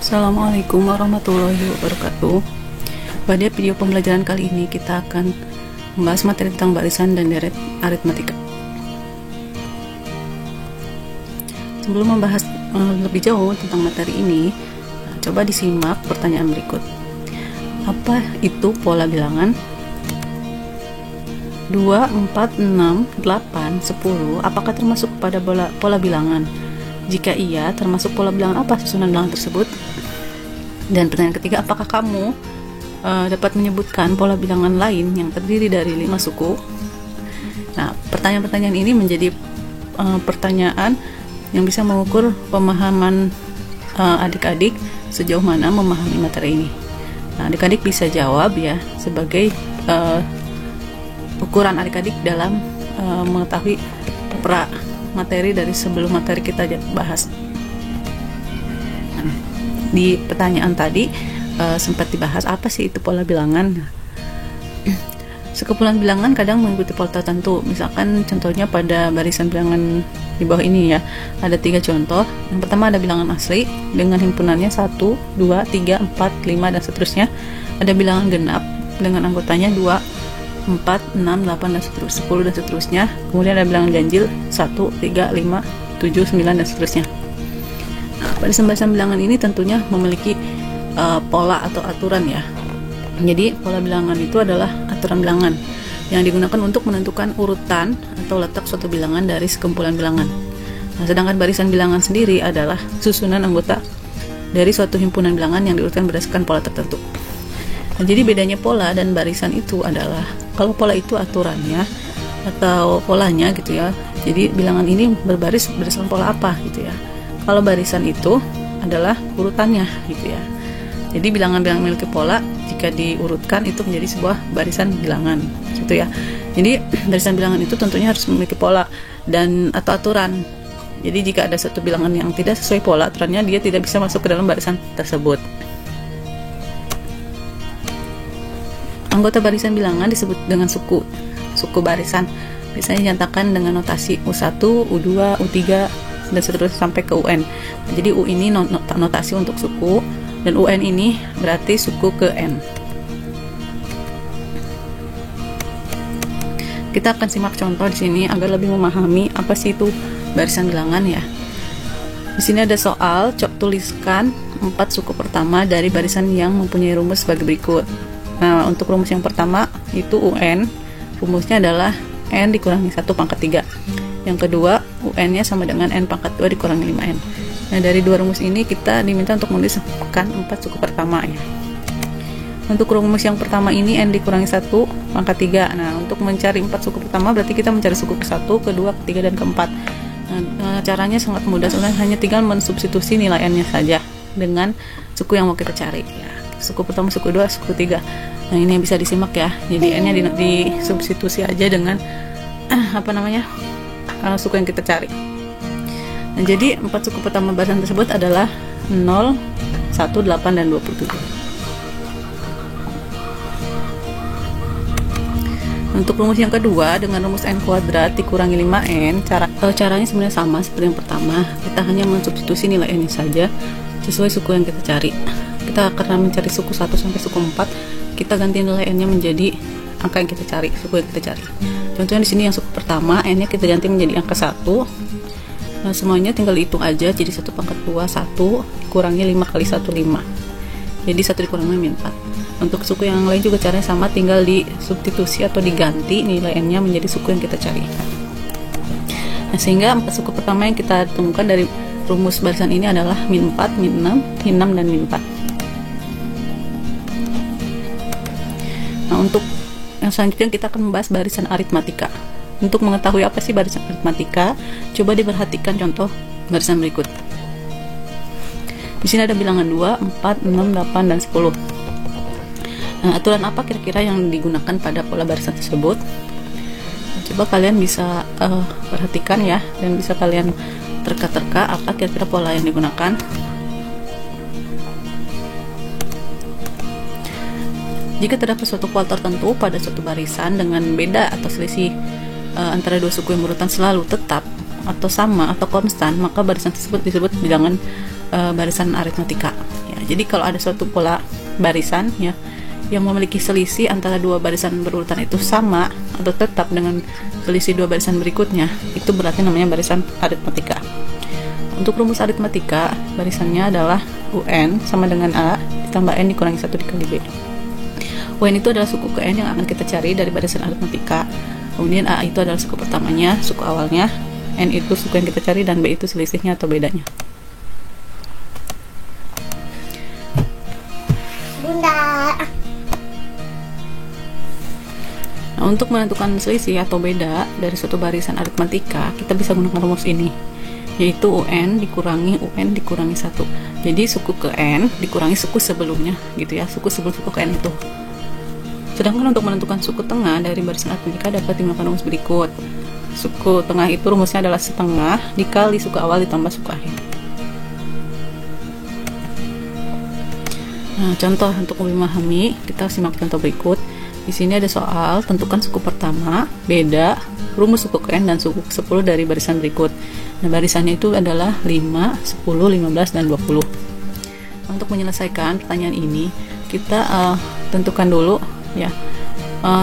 Assalamualaikum warahmatullahi wabarakatuh. Pada video pembelajaran kali ini kita akan membahas materi tentang barisan dan deret aritmatika. Sebelum membahas lebih jauh tentang materi ini, coba disimak pertanyaan berikut. Apa itu pola bilangan? 2, 4, 6, 8, 10 apakah termasuk pada pola bilangan? Jika iya, termasuk pola bilangan apa susunan bilangan tersebut? Dan pertanyaan ketiga, apakah kamu dapat menyebutkan pola bilangan lain yang terdiri dari 5 suku? Nah, pertanyaan-pertanyaan ini menjadi pertanyaan yang bisa mengukur pemahaman adik-adik sejauh mana memahami materi ini. Nah, adik-adik bisa jawab ya sebagai ukuran adik-adik dalam mengetahui materi dari sebelum materi kita bahas. Di pertanyaan tadi sempat dibahas apa sih itu pola bilangan. Sekumpulan bilangan kadang mengikuti pola tertentu. Misalkan contohnya pada barisan bilangan di bawah ini ya, ada 3 contoh. Yang pertama ada bilangan asli dengan himpunannya 1, 2, 3, 4, 5 dan seterusnya. Ada bilangan genap dengan anggotanya 2, 4, 6, 8 dan seterusnya, 10 dan seterusnya. Kemudian ada bilangan ganjil 1, 3, 5, 7, 9 dan seterusnya. Nah, barisan-barisan bilangan ini tentunya memiliki pola atau aturan ya. Jadi pola bilangan itu adalah aturan bilangan yang digunakan untuk menentukan urutan atau letak suatu bilangan dari sekumpulan bilangan. Nah, sedangkan barisan bilangan sendiri adalah susunan anggota dari suatu himpunan bilangan yang diurutkan berdasarkan pola tertentu. Nah, jadi bedanya pola dan barisan itu adalah kalau pola itu aturannya atau polanya gitu ya. Jadi bilangan ini berbaris berdasarkan pola apa gitu ya. Kalau barisan itu adalah urutannya gitu ya. Jadi bilangan-bilangan memiliki pola jika diurutkan itu menjadi sebuah barisan bilangan gitu ya. Jadi barisan bilangan itu tentunya harus memiliki pola dan atau aturan. Jadi jika ada satu bilangan yang tidak sesuai pola aturannya, dia tidak bisa masuk ke dalam barisan tersebut. Anggota barisan bilangan disebut dengan suku barisan. Biasanya dinyatakan dengan notasi U1, U2, U3 dan seterusnya sampai ke UN. Nah, jadi U ini notasi untuk suku dan UN ini berarti suku ke N. Kita akan simak contoh di sini agar lebih memahami apa sih itu barisan bilangan ya. Di sini ada soal, tuliskan 4 suku pertama dari barisan yang mempunyai rumus sebagai berikut. Nah, untuk rumus yang pertama itu UN, rumusnya adalah N dikurangi 1 pangkat 3. Yang kedua, UN-nya sama dengan N pangkat 2 dikurangi 5N. Nah, dari dua rumus ini kita diminta untuk menuliskan 4 suku pertama ya. Untuk rumus yang pertama ini N dikurangi 1 pangkat 3. Nah, untuk mencari 4 suku pertama berarti kita mencari suku ke-1, ke-2, ke-3 dan ke-4. Nah, caranya sangat mudah, sebenarnya hanya tinggal mensubstitusi nilai N-nya saja dengan suku yang mau kita cari ya. Suku pertama, suku 2, suku 3. Nah, ini yang bisa disimak ya. Jadi N-nya disubstitusi aja dengan suku yang kita cari. Nah, jadi 4 suku pertama barisan tersebut adalah 0, 1, 8 dan 27. Untuk rumus yang kedua dengan rumus N kuadrat dikurangi 5N, caranya sebenarnya sama seperti yang pertama. Kita hanya mensubstitusi nilai N-nya saja sesuai suku yang kita cari. Kita karena mencari suku 1 sampai suku 4, kita ganti nilai N-nya menjadi angka yang kita cari, suku yang kita cari. Contohnya di sini yang suku pertama, N-nya kita ganti menjadi angka 1. Nah, semuanya tinggal dihitung aja, jadi 1 pangkat 2, 1 kurangi 5 kali 1, 5. Jadi 1 dikurangi min 4. Untuk suku yang lain juga caranya sama, tinggal disubstitusi atau diganti nilai N-nya menjadi suku yang kita cari. Nah, sehingga 4 suku pertama yang kita temukan dari rumus barisan ini adalah min 4, min 6, min 6 dan min 4. Nah, untuk yang selanjutnya kita akan membahas barisan aritmatika. Untuk mengetahui apa sih barisan aritmatika, coba diperhatikan contoh barisan berikut. Di sini ada bilangan 2, 4, 6, 8 dan 10. Nah, aturan apa kira-kira yang digunakan pada pola barisan tersebut? Nah, coba kalian bisa perhatikan ya, dan bisa kalian terka-terka apa kira-kira pola yang digunakan. Jika terdapat suatu pola tertentu pada suatu barisan dengan beda atau selisih antara dua suku yang berurutan selalu tetap atau sama atau konstan, maka barisan tersebut disebut bilangan barisan aritmatika ya. Nah, jadi kalau ada suatu pola barisan ya yang memiliki selisih antara dua barisan berurutan itu sama atau tetap dengan selisih dua barisan berikutnya, itu berarti namanya barisan aritmatika. Untuk rumus aritmatika, barisannya adalah UN sama dengan A ditambah N dikurangi 1 dikali B. UN itu adalah suku ke N yang akan kita cari dari barisan aritmatika. Kemudian A itu adalah suku pertamanya, suku awalnya, N itu suku yang kita cari, dan B itu selisihnya atau bedanya. Bunda. Nah, untuk menentukan selisih atau beda dari suatu barisan aritmatika, kita bisa gunakan rumus ini, yaitu UN dikurangi UN dikurangi 1. Jadi suku ke N dikurangi suku sebelumnya, gitu ya, suku sebelum suku ke N itu. Sedangkan untuk menentukan suku tengah dari barisan aritmatika dapat digunakan rumus berikut. Suku tengah itu rumusnya adalah setengah dikali suku awal ditambah suku akhir. Nah, contoh untuk lebih memahami, kita simak contoh berikut. Di sini ada soal, tentukan suku pertama, beda, rumus suku ke N dan suku ke-10 dari barisan berikut. Nah, barisannya itu adalah 5, 10, 15, dan 20. Untuk menyelesaikan pertanyaan ini, kita tentukan dulu ya,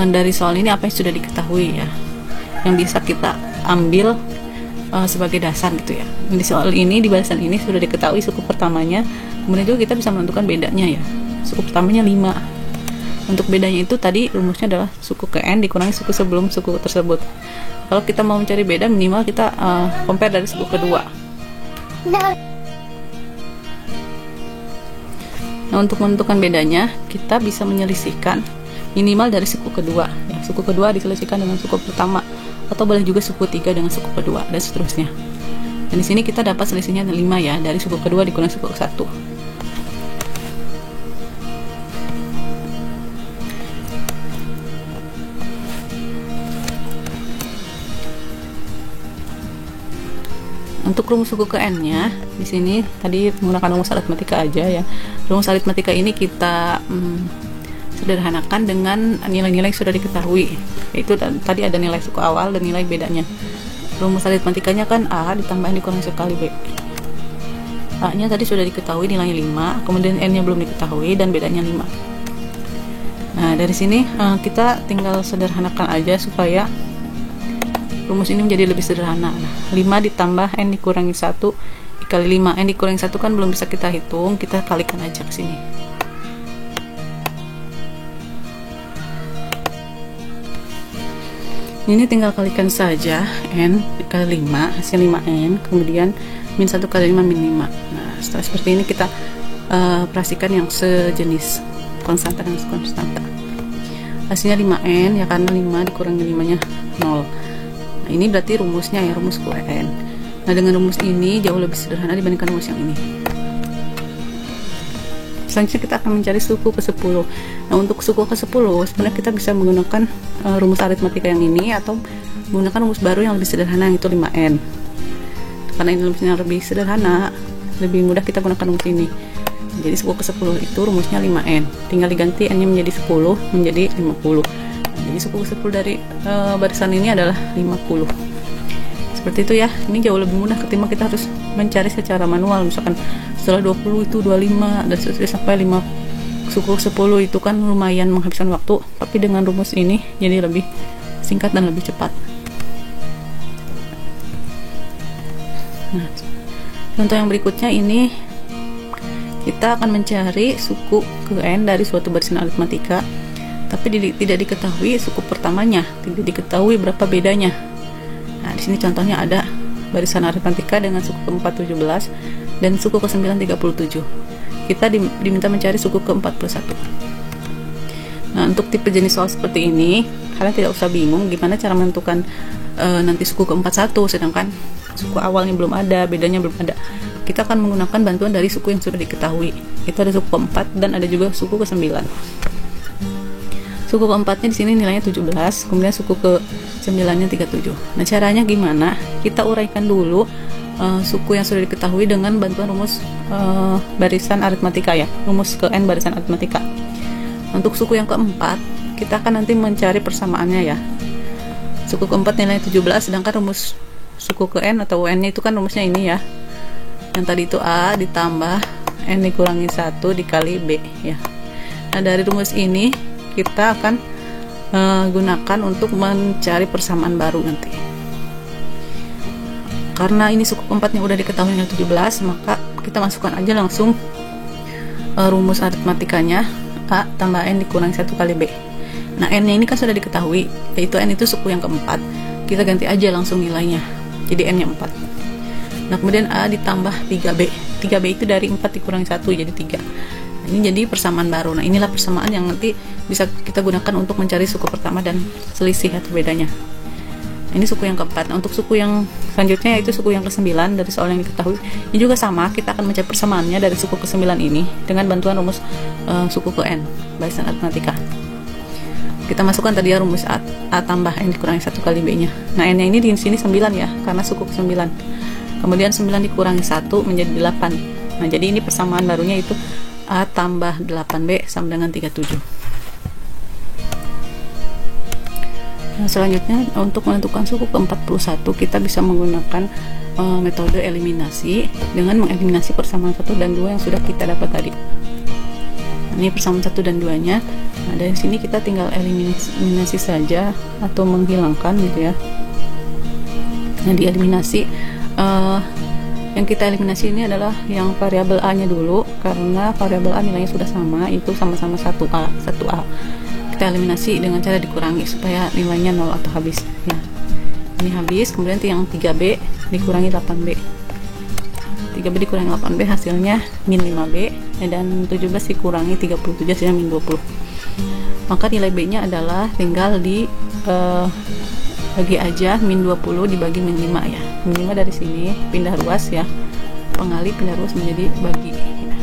dari soal ini apa yang sudah diketahui ya, yang bisa kita ambil sebagai dasar gitu ya. Di soal ini, di barisan ini sudah diketahui suku pertamanya, kemudian juga kita bisa menentukan bedanya ya. Suku pertamanya 5. Untuk bedanya itu tadi rumusnya adalah suku ke N dikurangi suku sebelum suku tersebut. Kalau kita mau mencari beda, minimal kita compare dari suku kedua. Nah, untuk menentukan bedanya, kita bisa menyelisihkan minimal dari suku kedua ya. Suku kedua diselisihkan dengan suku pertama, atau boleh juga suku 3 dengan suku kedua, dan seterusnya. Dan di sini kita dapat selisihnya 5 ya, dari suku kedua dikurangi suku ke 1. Untuk rumus suku ke N-nya, di sini tadi menggunakan rumus aritmatika aja ya. Rumus aritmatika ini kita sederhanakan dengan nilai-nilai yang sudah diketahui. Yaitu tadi ada nilai suku awal dan nilai bedanya. Rumus aritmatikanya kan A ditambah N dikurangi 1 kali B. A-nya tadi sudah diketahui nilainya 5, kemudian N-nya belum diketahui dan bedanya 5. Nah, dari sini kita tinggal sederhanakan aja supaya rumus ini menjadi lebih sederhana. 5 ditambah N dikurangi 1 dikali 5. N dikurangi 1 kan belum bisa kita hitung, kita kalikan aja ke sini. Ini tinggal kalikan saja N dikali 5, hasil 5N, kemudian min 1 kali 5 min 5. Nah, setelah seperti ini kita perhatikan yang sejenis konstanta dan konstanta. Hasilnya 5N ya, karena 5 dikurangi 5 nya 0. Nah, ini berarti rumusnya ya, rumus UN. Nah, dengan rumus ini jauh lebih sederhana dibandingkan rumus yang ini. Selanjutnya kita akan mencari suku ke-10. Nah, untuk suku ke-10 sebenarnya kita bisa menggunakan rumus aritmatika yang ini, atau menggunakan rumus baru yang lebih sederhana, yang itu 5N. Karena ini rumusnya lebih sederhana, lebih mudah kita gunakan rumus ini. Jadi suku ke-10 itu rumusnya 5N. Tinggal diganti N-nya menjadi 10 menjadi 50. Jadi suku ke-10 dari barisan ini adalah 50. Seperti itu ya. Ini jauh lebih mudah ketimbang kita harus mencari secara manual. Misalkan setelah 20 itu 25 dan seterusnya sampai 5 suku 10 itu kan lumayan menghabiskan waktu. Tapi dengan rumus ini jadi lebih singkat dan lebih cepat. Nah, contoh yang berikutnya ini kita akan mencari suku ke N dari suatu barisan aritmatika, tapi tidak diketahui suku pertamanya, tidak diketahui berapa bedanya. Nah, di sini contohnya ada barisan aritmatika dengan suku ke-4 17 dan suku ke-9 37. Kita diminta mencari suku ke-41. Nah, untuk tipe jenis soal seperti ini, kalian tidak usah bingung gimana cara menentukan nanti suku ke-41, sedangkan suku awalnya belum ada, bedanya belum ada. Kita akan menggunakan bantuan dari suku yang sudah diketahui. Itu ada suku ke-4 dan ada juga suku ke-9. Suku ke-4-nya di sini nilainya 17, kemudian suku ke-9-nya 37. Nah, caranya gimana? Kita uraikan dulu suku yang sudah diketahui dengan bantuan rumus barisan aritmatika ya, rumus ke N barisan aritmatika. Untuk suku yang keempat, kita akan nanti mencari persamaannya ya. Suku keempat nilainya 17, sedangkan rumus suku ke N atau UN-nya itu kan rumusnya ini ya. Yang tadi itu A ditambah N dikurangi 1 dikali B ya. Nah, dari rumus ini kita akan gunakan untuk mencari persamaan baru nanti. Karena ini suku keempatnya udah diketahui dengan 17, maka kita masukkan aja langsung rumus aritmatikanya A tambah N dikurangi 1 kali B. Nah, N nya ini kan sudah diketahui, yaitu N itu suku yang keempat. Kita ganti aja langsung nilainya, jadi N nya 4. Nah, kemudian A ditambah 3B. 3B itu dari 4 dikurangi 1 jadi 3. Nah, ini jadi persamaan baru. Nah, inilah persamaan yang nanti bisa kita gunakan untuk mencari suku pertama dan selisih atau bedanya. Ini suku yang keempat. Nah, untuk suku yang selanjutnya yaitu suku yang ke-9 dari soal yang diketahui. Ini juga sama, kita akan mencari persamaannya dari suku ke-9 ini dengan bantuan rumus suku ke N, barisan aritmatika. Kita masukkan tadi ya rumus A tambah N dikurangi 1 kali B-nya. Nah, N-nya ini di sini 9 ya, karena suku ke-9. Kemudian 9 dikurangi 1 menjadi 8. Nah, jadi ini persamaan barunya itu A tambah 8B sama dengan 37. Nah, selanjutnya untuk menentukan suku ke-41 kita bisa menggunakan metode eliminasi dengan mengeliminasi persamaan 1 dan 2 yang sudah kita dapat tadi. Nah, ini persamaan 1 dan 2 nya. Nah, dari sini kita tinggal eliminasi saja atau menghilangkan gitu ya. Nah, di eliminasi yang kita eliminasi ini adalah yang variabel A nya dulu, karena variabel A nilainya sudah sama, itu sama-sama 1A. Kita eliminasi dengan cara dikurangi supaya nilainya 0 atau habis ya. Ini habis, kemudian yang 3B dikurangi 8B. 3B dikurangi 8B hasilnya min 5B, dan 17 dikurangi 37 hasilnya min 20. Maka nilai B nya adalah tinggal di bagi aja min 20 dibagi min 5 ya. Min 5 dari sini pindah ruas ya, pengali pindah ruas menjadi bagi ya.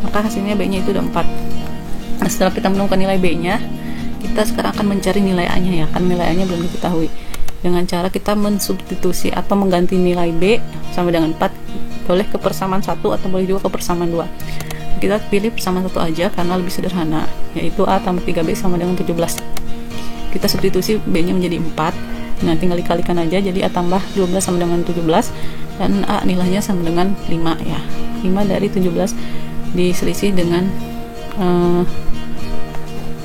Maka hasilnya B nya itu udah 4. Nah, setelah kita menemukan nilai B nya, kita sekarang akan mencari nilai A nya ya, kan nilai A nya belum diketahui. Dengan cara kita mensubstitusi atau mengganti nilai B sama dengan 4, boleh ke persamaan 1 atau boleh juga ke persamaan 2. Kita pilih persamaan 1 aja karena lebih sederhana, yaitu A tambah 3B sama dengan 17. Kita substitusi B nya menjadi 4. Nah, tinggal dikalikan aja, jadi A tambah 12 sama dengan 17, dan A nilainya sama dengan 5 ya. 5 dari 17 diselisih dengan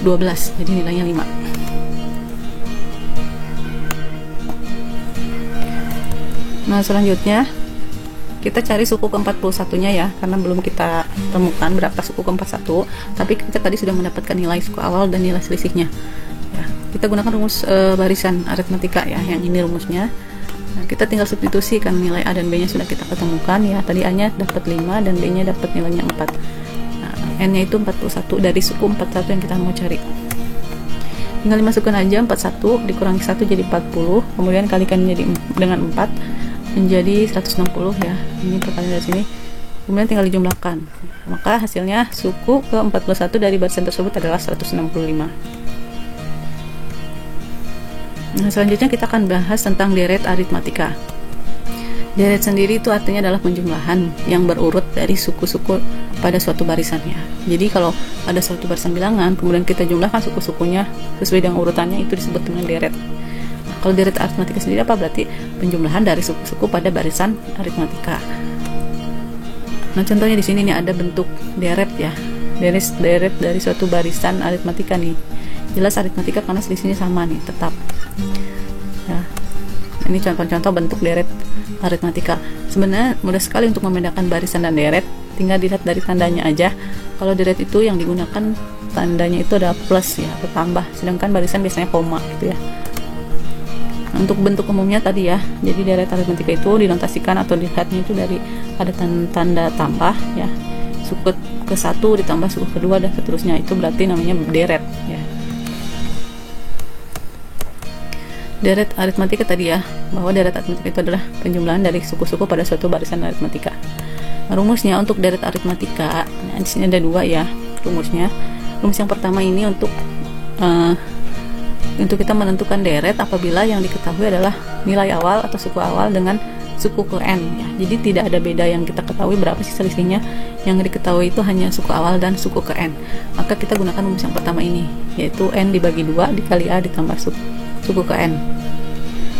12, jadi nilainya 5. Nah, selanjutnya kita cari suku ke-41 nya ya, karena belum kita temukan berapa suku ke-41, tapi kita tadi sudah mendapatkan nilai suku awal dan nilai selisihnya ya. Kita gunakan rumus barisan aritmatika ya, yang ini rumusnya. Nah, kita tinggal substitusi kan nilai A dan B nya sudah kita ketemukan ya. Tadi A nya dapat 5 dan B nya dapat nilainya 4. Nah, N nya itu 41 dari suku 41 yang kita mau cari. Tinggal dimasukkan aja, 41 dikurangi 1 jadi 40, kemudian kalikan dengan 4 menjadi 160 ya. Ini perkalian dari sini, kemudian tinggal dijumlahkan, maka hasilnya suku ke-41 dari barisan tersebut adalah 165. Nah, selanjutnya kita akan bahas tentang deret aritmatika. Deret sendiri itu artinya adalah penjumlahan yang berurut dari suku-suku pada suatu barisan ya. Jadi kalau ada suatu barisan bilangan, kemudian kita jumlahkan suku-sukunya sesuai dengan urutannya, itu disebut dengan deret. Nah, kalau deret aritmatika sendiri apa? Berarti penjumlahan dari suku-suku pada barisan aritmatika. Nah, contohnya di sini nih ada bentuk deret ya. Deret dari suatu barisan aritmatika nih. Jelas aritmatika karena selisihnya sama nih, tetap. Ya. Ini contoh-contoh bentuk deret aritmatika. Sebenarnya mudah sekali untuk membedakan barisan dan deret, tinggal dilihat dari tandanya aja. Kalau deret itu yang digunakan tandanya itu ada plus ya, atau tambah, sedangkan barisan biasanya koma gitu ya. Nah, untuk bentuk umumnya tadi ya, jadi deret aritmatika itu dinotasikan atau dilihatnya itu dari ada tanda tambah ya, suku ke-1 ditambah suku kedua dan seterusnya, itu berarti namanya deret ya. Deret aritmatika tadi ya, bahwa deret aritmatika itu adalah penjumlahan dari suku-suku pada suatu barisan aritmatika. Nah, rumusnya untuk deret aritmatika, nah, di sini ada 2 ya rumusnya. Rumus yang pertama ini untuk kita menentukan deret apabila yang diketahui adalah nilai awal atau suku awal dengan suku ke N ya. Jadi tidak ada beda yang kita ketahui berapa sih selisihnya, yang diketahui itu hanya suku awal dan suku ke N. Maka kita gunakan rumus yang pertama ini, yaitu N dibagi 2 dikali A ditambah suku ke N.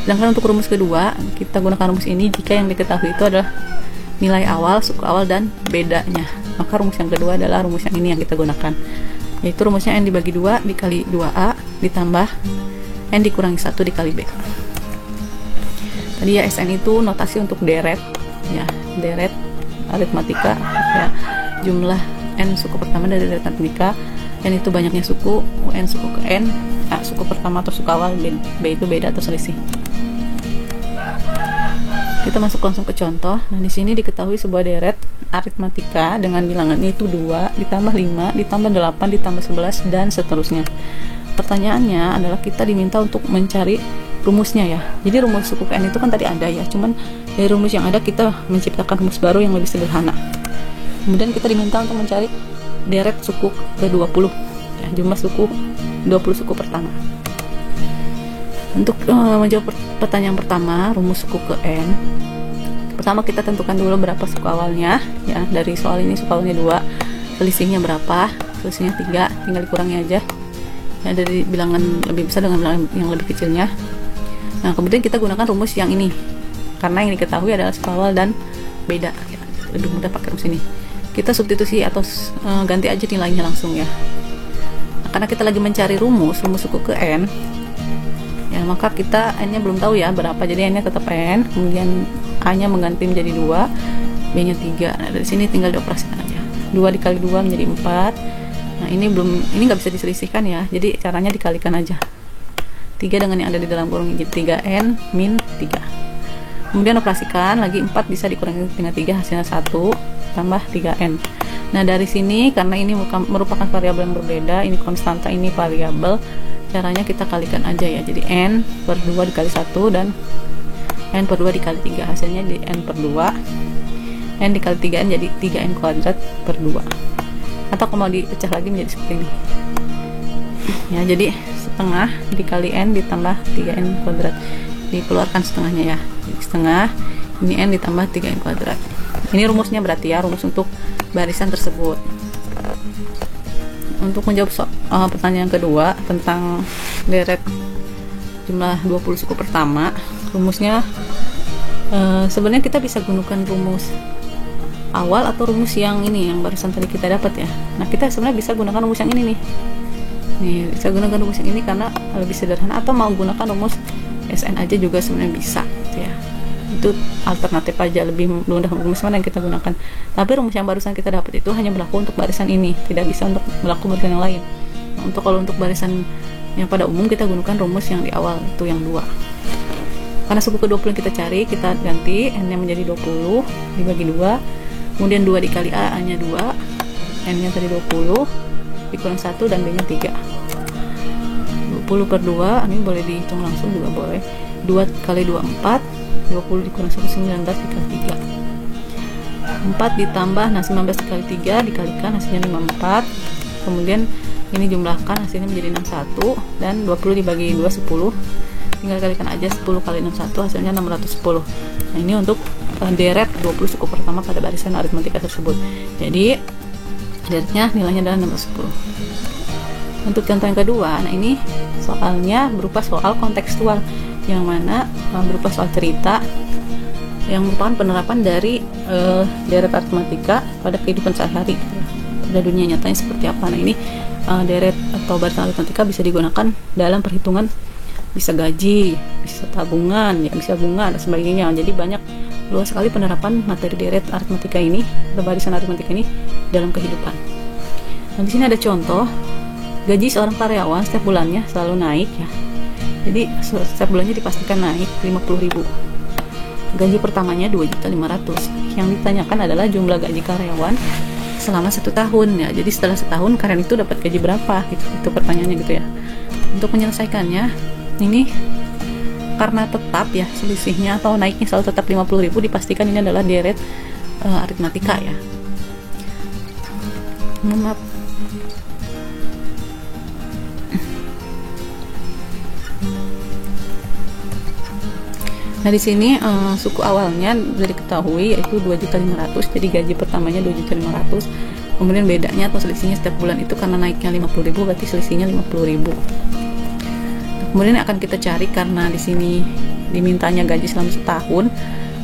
Sedangkan untuk rumus kedua, kita gunakan rumus ini jika yang diketahui itu adalah nilai awal, suku awal, dan bedanya. Maka rumus yang kedua adalah rumus yang ini yang kita gunakan, yaitu rumusnya N dibagi 2 dikali 2A ditambah N dikurangi 1 dikali B. Tadi ya SN itu notasi untuk deret ya, deret aritmatika ya, jumlah N suku pertama dari deret aritmatika. N itu banyaknya suku, UN suku ke N, A suku pertama atau suku awal, B itu beda atau selisih. Kita masuk langsung ke contoh. Nah, di sini diketahui sebuah deret aritmatika dengan bilangan itu 2 ditambah 5 ditambah 8 ditambah 11 dan seterusnya. Pertanyaannya adalah kita diminta untuk mencari rumusnya ya. Jadi rumus suku N itu kan tadi ada ya, cuman dari rumus yang ada kita menciptakan rumus baru yang lebih sederhana. Kemudian kita diminta untuk mencari deret suku ke-20 ya, jumlah suku 20 suku pertama. Untuk menjawab pertanyaan pertama, rumus suku ke N, pertama kita tentukan dulu berapa suku awalnya ya. Dari soal ini suku awalnya 2, selisihnya berapa? Selisihnya 3, tinggal dikurangi aja ya, dari bilangan lebih besar dengan bilangan yang lebih kecilnya. Nah, kemudian kita gunakan rumus yang ini karena yang diketahui adalah suku awal dan beda ya. Lebih mudah pakai rumus ini. Kita substitusi atau ganti aja nilainya langsung ya. Nah, karena kita lagi mencari rumus suku ke N ya, maka kita N nya belum tahu ya berapa, jadi N nya tetap N, kemudian A nya mengganti menjadi 2, B nya 3. Nah, dari sini tinggal dioperasikan aja, 2 dikali 2 menjadi 4. Nah, ini nggak bisa diselisihkan ya, jadi caranya dikalikan aja 3 dengan yang ada di dalam kurung, jadi 3N min 3. Kemudian operasikan lagi, 4 bisa dikurangi dengan 3, hasilnya 1 tambah 3N. Nah, dari sini karena ini merupakan variabel yang berbeda, ini konstanta, ini variabel, caranya kita kalikan aja ya, jadi N per 2 dikali 1 dan N per 2 dikali 3, hasilnya di N per 2, N dikali 3N jadi 3N kuadrat per 2, atau kalau mau dipecah lagi menjadi seperti ini ya, jadi setengah dikali N ditambah 3N kuadrat, dikeluarkan setengahnya ya, jadi setengah, ini N ditambah 3N kuadrat. Ini rumusnya berarti ya, rumus untuk barisan tersebut. Untuk menjawab pertanyaan kedua tentang deret jumlah 20 suku pertama, rumusnya sebenarnya kita bisa gunakan rumus awal atau rumus yang ini yang barusan tadi kita dapat ya. Nah, kita sebenarnya bisa gunakan rumus yang ini nih, bisa gunakan rumus yang ini karena lebih sederhana, atau mau gunakan rumus SN aja juga sebenarnya bisa ya. Itu alternatif aja, lebih mudah rumus mana yang kita gunakan. Tapi rumus yang barusan kita dapat itu hanya berlaku untuk barisan ini, tidak bisa untuk berlaku barisan yang lain. Nah, kalau untuk barisan yang pada umum kita gunakan rumus yang di awal itu yang 2. Karena suku ke-20 yang kita cari, kita ganti N nya menjadi 20 dibagi 2, kemudian 2 dikali A nya 2, N nya tadi 20 dikurang 1 dan B nya 3. 20 per 2 ini boleh dihitung langsung juga boleh, 2 kali 2 4, 20 dikurang 1 19 dikali 3, 4 ditambah, nah 19 dikali 3 dikalikan hasilnya 54, kemudian ini jumlahkan hasilnya menjadi 61, dan 20 dibagi 2 10, tinggal kalikan aja 10 kali 61 hasilnya 610. Nah, ini untuk deret 20 suku pertama pada barisan aritmatika tersebut, jadi deretnya nilainya adalah 610. Untuk contoh yang kedua, nah ini soalnya berupa soal kontekstual, yang mana berupa soal cerita yang merupakan penerapan dari deret aritmatika pada kehidupan sehari-hari pada dunia nyatanya seperti apa. Nah, ini deret atau barisan aritmatika bisa digunakan dalam perhitungan, bisa gaji, bisa tabungan ya, bisa bunga dan sebagainya. Jadi banyak, luas sekali penerapan materi deret aritmatika ini, barisan aritmatika ini dalam kehidupan. Nah, di sini ada contoh gaji seorang karyawan setiap bulannya selalu naik ya. Jadi setiap bulannya dipastikan naik 50.000. Gaji pertamanya 2.500.000. Yang ditanyakan adalah jumlah gaji karyawan selama 1 tahun ya. Jadi setelah setahun karyawan itu dapat gaji berapa gitu. Itu pertanyaannya gitu ya. Untuk menyelesaikannya, ini karena tetap ya selisihnya atau naiknya selalu tetap 50.000, dipastikan ini adalah deret aritmatika ya. Maaf. Nah, di sini suku awalnya sudah diketahui yaitu 2.500.000, jadi gaji pertamanya 2.500.000. Kemudian bedanya atau selisihnya setiap bulan itu karena naiknya 50.000, berarti selisihnya 50.000. Kemudian akan kita cari, karena di sini dimintanya gaji selama setahun,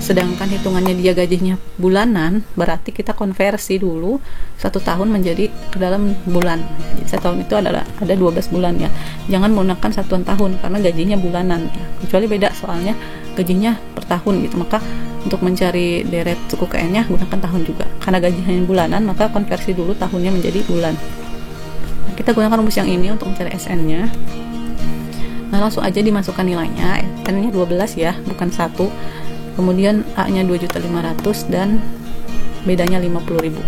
sedangkan hitungannya dia gajinya bulanan, berarti kita konversi dulu 1 tahun menjadi ke dalam bulan. Jadi 1 tahun itu adalah ada 12 bulan ya. Jangan menggunakan satuan tahun karena gajinya bulanan ya. Kecuali beda soalnya gajinya per tahun gitu. Maka untuk mencari deret suku KN-nya gunakan tahun juga. Karena gajinya bulanan, maka konversi dulu tahunnya menjadi bulan. Nah, kita gunakan rumus yang ini untuk mencari SN-nya. Nah, langsung aja dimasukkan nilainya. SN-nya 12 ya, bukan 1. Kemudian A-nya 2.500.000 dan bedanya 50.000.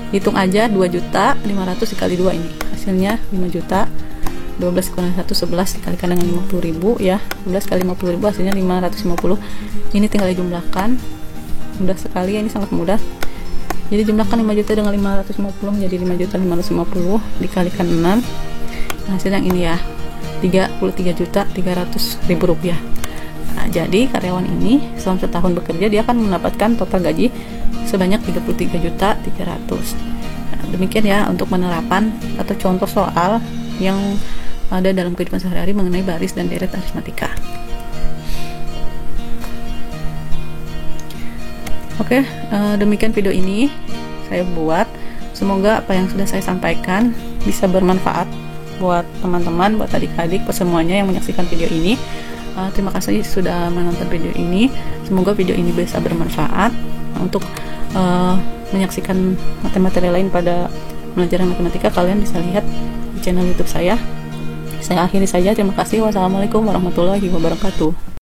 Hitung aja 2.500.000 dikali 2 ini. Hasilnya 5 juta. 12 kurang 1, 11 dikalikan dengan 50.000 ya. 12 kali 50.000 hasilnya 550. Ini tinggal dijumlahkan. Mudah sekali ya, ini sangat mudah. Jadi jumlahkan 5 juta dengan 550 menjadi 5.550 dikalikan 6. Nah, hasil yang ini ya. 33.300.000 rupiah. Nah, jadi karyawan ini selama setahun bekerja dia akan mendapatkan total gaji sebanyak 33.300.000. Nah, demikian ya untuk penerapan atau contoh soal yang ada dalam kehidupan sehari-hari mengenai baris dan deret aritmatika. Oke, demikian video ini saya buat. Semoga apa yang sudah saya sampaikan bisa bermanfaat buat teman-teman, buat adik-adik, buat semuanya yang menyaksikan video ini. Terima kasih sudah menonton video ini. Semoga video ini bisa bermanfaat untuk menyaksikan materi-materi lain pada pelajaran matematika. Kalian bisa lihat di channel YouTube saya. Saya akhiri saja. Terima kasih. Wassalamualaikum warahmatullahi wabarakatuh.